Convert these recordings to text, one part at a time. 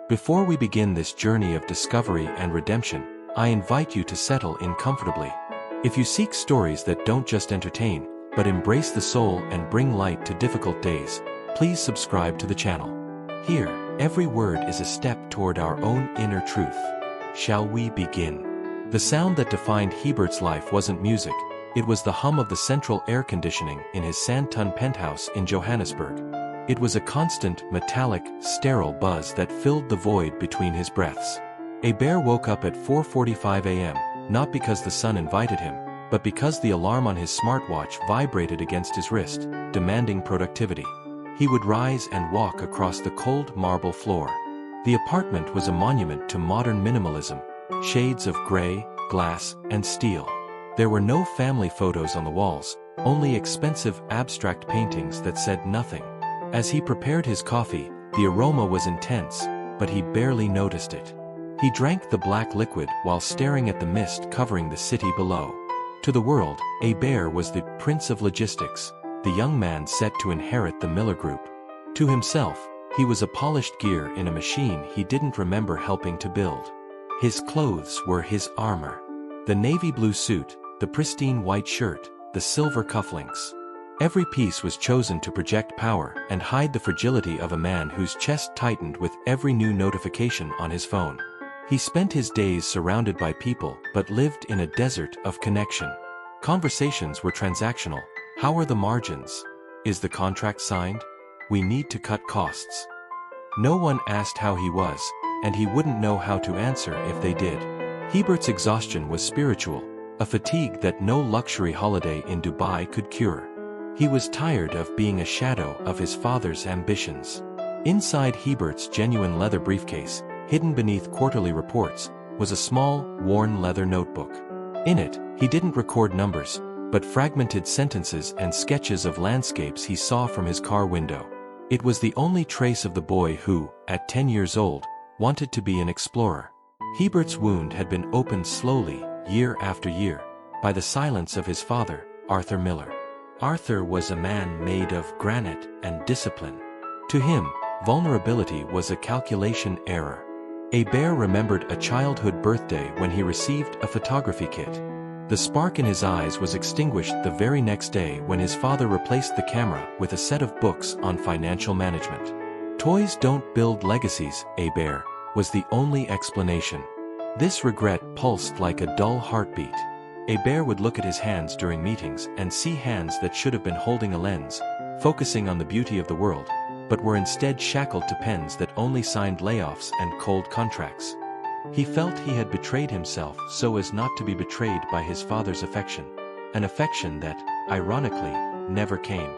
Before we begin this journey of discovery and redemption, I invite you to settle in comfortably. If you seek stories that don't just entertain, but embrace the soul and bring light to difficult days, please subscribe to the channel. Here, every word is a step toward our own inner truth. Shall we begin? The sound that defined Hebert's life wasn't music, it was the hum of the central air conditioning in his sand-ton penthouse in Johannesburg. It was a constant, metallic, sterile buzz that filled the void between his breaths. Hebert woke up at 4:45 a.m., not because the sun invited him, but because the alarm on his smartwatch vibrated against his wrist, demanding productivity. He would rise and walk across the cold marble floor. The apartment was a monument to modern minimalism, shades of gray, glass, and steel. There were no family photos on the walls, only expensive abstract paintings that said nothing. As he prepared his coffee, the aroma was intense, but he barely noticed it. He drank the black liquid while staring at the mist covering the city below. To the world, Hebert was the prince of logistics, the young man set to inherit the Miller Group. To himself, he was a polished gear in a machine he didn't remember helping to build. His clothes were his armor. The navy blue suit, the pristine white shirt, the silver cufflinks. Every piece was chosen to project power and hide the fragility of a man whose chest tightened with every new notification on his phone. He spent his days surrounded by people but lived in a desert of connection. Conversations were transactional. How are the margins? Is the contract signed? We need to cut costs. No one asked how he was, and he wouldn't know how to answer if they did. Hebert's exhaustion was spiritual, a fatigue that no luxury holiday in Dubai could cure. He was tired of being a shadow of his father's ambitions. Inside Hebert's genuine leather briefcase, hidden beneath quarterly reports, was a small, worn leather notebook. In it, he didn't record numbers, but fragmented sentences and sketches of landscapes he saw from his car window. It was the only trace of the boy who, at 10 years old, wanted to be an explorer. Hebert's wound had been opened slowly, year after year, by the silence of his father, Arthur Miller. Arthur was a man made of granite and discipline. To him, vulnerability was a calculation error. Hebert remembered a childhood birthday when he received a photography kit. The spark in his eyes was extinguished the very next day when his father replaced the camera with a set of books on financial management. Toys don't build legacies, Hebert, was the only explanation. This regret pulsed like a dull heartbeat. Hebert would look at his hands during meetings and see hands that should have been holding a lens, focusing on the beauty of the world, but were instead shackled to pens that only signed layoffs and cold contracts. He felt he had betrayed himself so as not to be betrayed by his father's affection, an affection that, ironically, never came.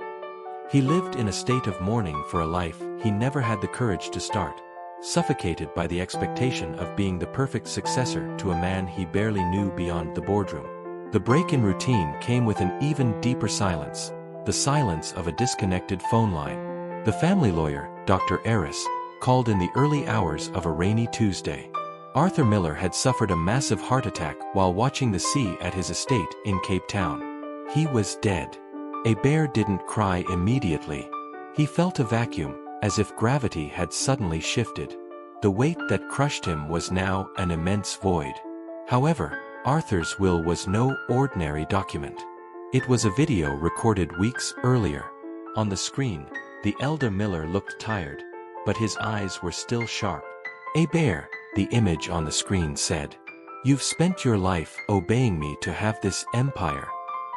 He lived in a state of mourning for a life he never had the courage to start, suffocated by the expectation of being the perfect successor to a man he barely knew beyond the boardroom. The break in routine came with an even deeper silence, the silence of a disconnected phone line. The family lawyer, Dr. Eris, called in the early hours of a rainy Tuesday. Arthur Miller had suffered a massive heart attack while watching the sea at his estate in Cape Town. He was dead. Hebert didn't cry immediately. He felt a vacuum, as if gravity had suddenly shifted. The weight that crushed him was now an immense void. However, Arthur's will was no ordinary document. It was a video recorded weeks earlier. On the screen, the elder Miller looked tired, but his eyes were still sharp. Hebert, the image on the screen said, "You've spent your life obeying me to have this empire.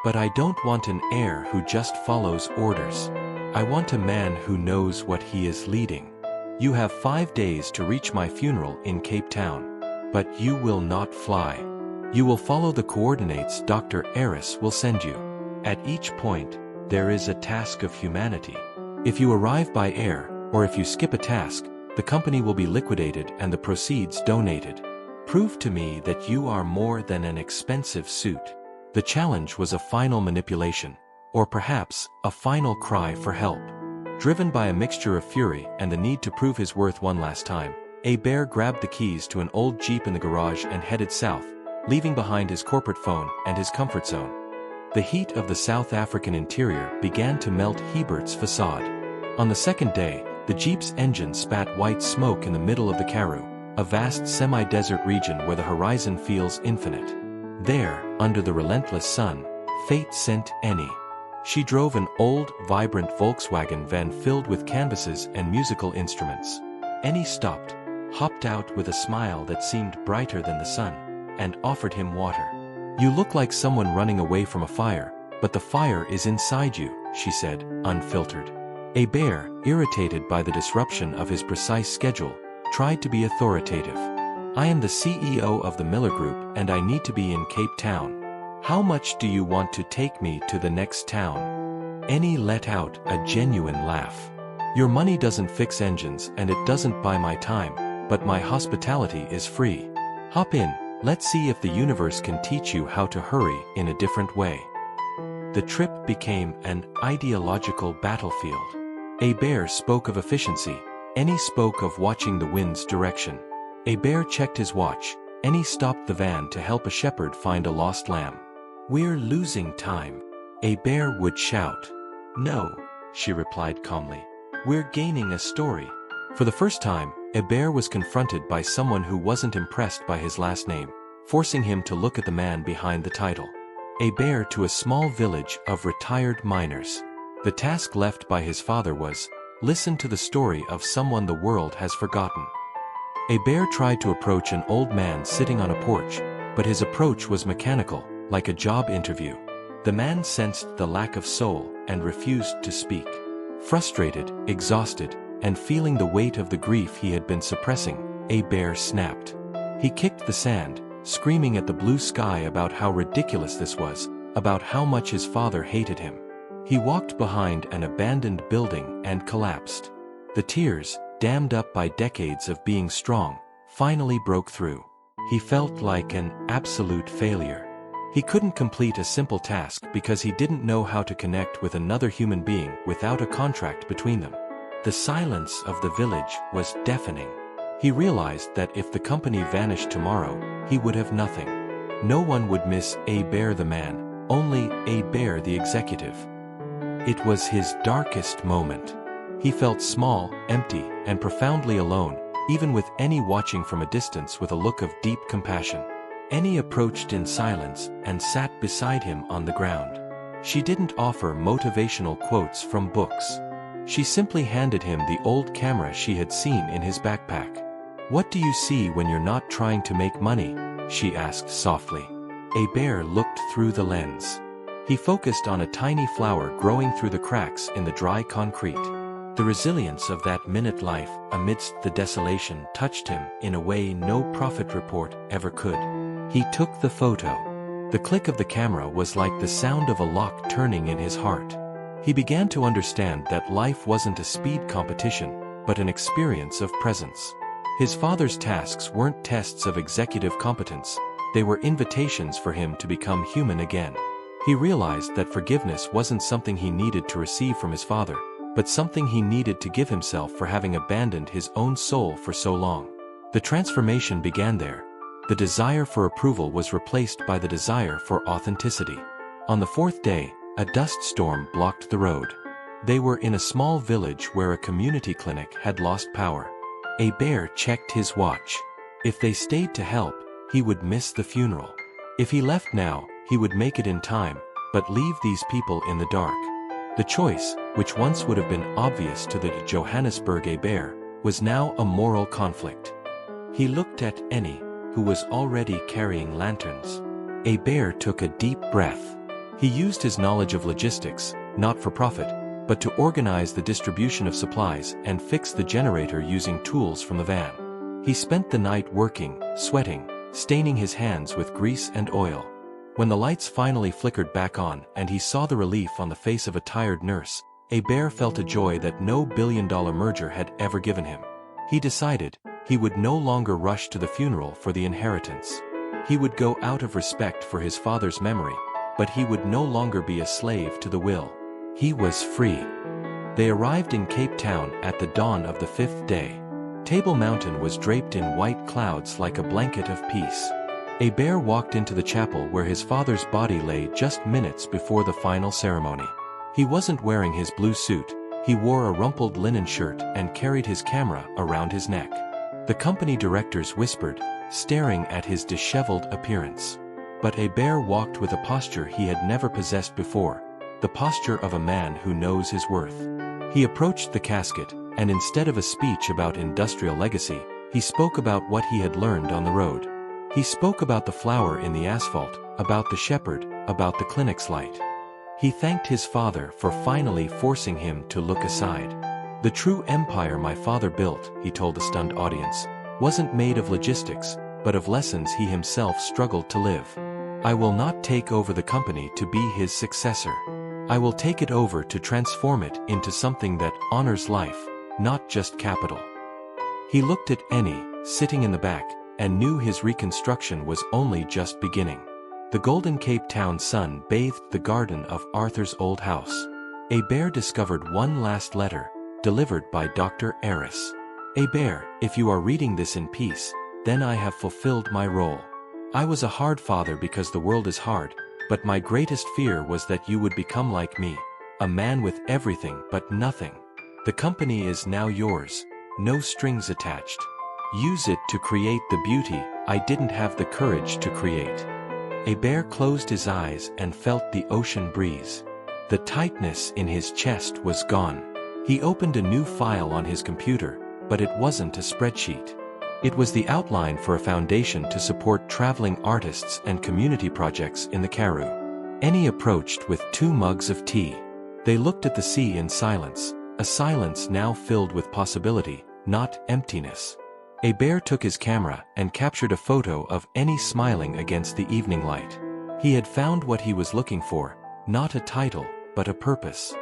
But I don't want an heir who just follows orders. I want a man who knows what he is leading. You have 5 days to reach my funeral in Cape Town. But you will not fly. You will follow the coordinates Dr. Eris will send you. At each point, there is a task of humanity. If you arrive by air, or if you skip a task, the company will be liquidated and the proceeds donated. Prove to me that you are more than an expensive suit." The challenge was a final manipulation, or perhaps a final cry for help. Driven by a mixture of fury and the need to prove his worth one last time, Hebert grabbed the keys to an old Jeep in the garage and headed south, leaving behind his corporate phone and his comfort zone. The heat of the South African interior began to melt Hebert's facade. On the second day, The jeep's engine spat white smoke in the middle of the Karoo, a vast semi-desert region where the horizon feels infinite. There, under the relentless sun, fate sent Annie. She drove an old, vibrant Volkswagen van filled with canvases and musical instruments. Annie stopped, hopped out with a smile that seemed brighter than the sun, and offered him water. "You look like someone running away from a fire, but the fire is inside you," she said, unfiltered. Hebert, irritated by the disruption of his precise schedule, tried to be authoritative. "I am the CEO of the Miller Group and I need to be in Cape Town. How much do you want to take me to the next town?" Annie let out a genuine laugh. "Your money doesn't fix engines and it doesn't buy my time, but my hospitality is free. Hop in, let's see if the universe can teach you how to hurry in a different way." The trip became an ideological battlefield. Hebert spoke of efficiency, Annie spoke of watching the wind's direction. Hebert checked his watch, Annie stopped the van to help a shepherd find a lost lamb. "We're losing time," Hebert would shout. "No," she replied calmly. "We're gaining a story." For the first time, Hebert was confronted by someone who wasn't impressed by his last name, forcing him to look at the man behind the title. Hebert to a small village of retired miners. The task left by his father was, listen to the story of someone the world has forgotten. Hebert tried to approach an old man sitting on a porch, but his approach was mechanical, like a job interview. The man sensed the lack of soul and refused to speak. Frustrated, exhausted, and feeling the weight of the grief he had been suppressing, Hebert snapped. He kicked the sand, screaming at the blue sky about how ridiculous this was, about how much his father hated him. He walked behind an abandoned building and collapsed. The tears, dammed up by decades of being strong, finally broke through. He felt like an absolute failure. He couldn't complete a simple task because he didn't know how to connect with another human being without a contract between them. The silence of the village was deafening. He realized that if the company vanished tomorrow, he would have nothing. No one would miss Hebert the man, only Hebert the executive. It was his darkest moment. He felt small, empty, and profoundly alone, even with Annie watching from a distance with a look of deep compassion. Annie approached in silence and sat beside him on the ground. She didn't offer motivational quotes from books. She simply handed him the old camera she had seen in his backpack. "What do you see when you're not trying to make money?" she asked softly. Hebert looked through the lens. He focused on a tiny flower growing through the cracks in the dry concrete. The resilience of that minute life amidst the desolation touched him in a way no profit report ever could. He took the photo. The click of the camera was like the sound of a lock turning in his heart. He began to understand that life wasn't a speed competition, but an experience of presence. His father's tasks weren't tests of executive competence, they were invitations for him to become human again. He realized that forgiveness wasn't something he needed to receive from his father, but something he needed to give himself for having abandoned his own soul for so long. The transformation began there. The desire for approval was replaced by the desire for authenticity. On the fourth day, a dust storm blocked the road. They were in a small village where a community clinic had lost power. Hebert checked his watch. If they stayed to help, he would miss the funeral. If he left now, he would make it in time, but leave these people in the dark. The choice, which once would have been obvious to the Johannesburg Hebert, was now a moral conflict. He looked at Annie, who was already carrying lanterns. Hebert took a deep breath. He used his knowledge of logistics, not for profit, but to organize the distribution of supplies and fix the generator using tools from the van. He spent the night working, sweating, staining his hands with grease and oil. When the lights finally flickered back on and he saw the relief on the face of a tired nurse, Hebert felt a joy that no billion-dollar merger had ever given him. He decided he would no longer rush to the funeral for the inheritance. He would go out of respect for his father's memory, but he would no longer be a slave to the will. He was free. They arrived in Cape Town at the dawn of the fifth day. Table Mountain was draped in white clouds like a blanket of peace. Hebert walked into the chapel where his father's body lay just minutes before the final ceremony. He wasn't wearing his blue suit, He wore a rumpled linen shirt and carried his camera around his neck. The company directors whispered, staring at his disheveled appearance. But Hebert walked with a posture he had never possessed before, the posture of a man who knows his worth. He approached the casket, and instead of a speech about industrial legacy, he spoke about what he had learned on the road. He spoke about the flower in the asphalt, about the shepherd, about the clinic's light. He thanked his father for finally forcing him to look aside. The true empire my father built, he told the stunned audience, wasn't made of logistics, but of lessons he himself struggled to live. I will not take over the company to be his successor. I will take it over to transform it into something that honors life, not just capital. He looked at Annie, sitting in the back, and knew his reconstruction was only just beginning. The Golden Cape Town sun bathed the garden of Arthur's old house. Hebert discovered one last letter, delivered by Dr. Eris. Hebert, if you are reading this in peace, then I have fulfilled my role. I was a hard father because the world is hard, but my greatest fear was that you would become like me, a man with everything but nothing. The company is now yours, no strings attached. Use it to create the beauty I didn't have the courage to create. Hebert closed his eyes and felt the ocean breeze. The tightness in his chest was gone. He opened a new file on his computer, but it wasn't a spreadsheet. It was the outline for a foundation to support traveling artists and community projects in the Karoo. Annie approached with 2 mugs of tea. They looked at the sea in silence, a silence now filled with possibility, not emptiness. Hebert took his camera and captured a photo of Annie smiling against the evening light. He had found what he was looking for, not a title, but a purpose.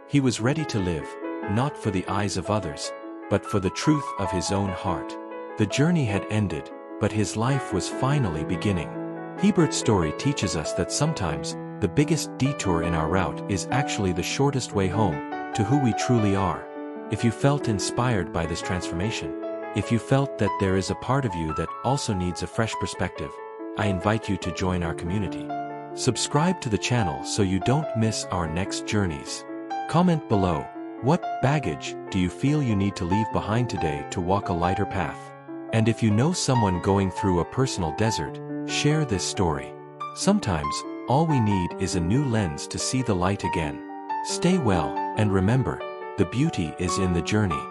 He was ready to live, not for the eyes of others, but for the truth of his own heart. The journey had ended, but his life was finally beginning. Hebert's story teaches us that sometimes, the biggest detour in our route is actually the shortest way home, to who we truly are. If you felt inspired by this transformation, if you felt that there is a part of you that also needs a fresh perspective, I invite you to join our community. Subscribe to the channel so you don't miss our next journeys. Comment below, what baggage do you feel you need to leave behind today to walk a lighter path? And if you know someone going through a personal desert, share this story. Sometimes, all we need is a new lens to see the light again. Stay well, and remember, the beauty is in the journey.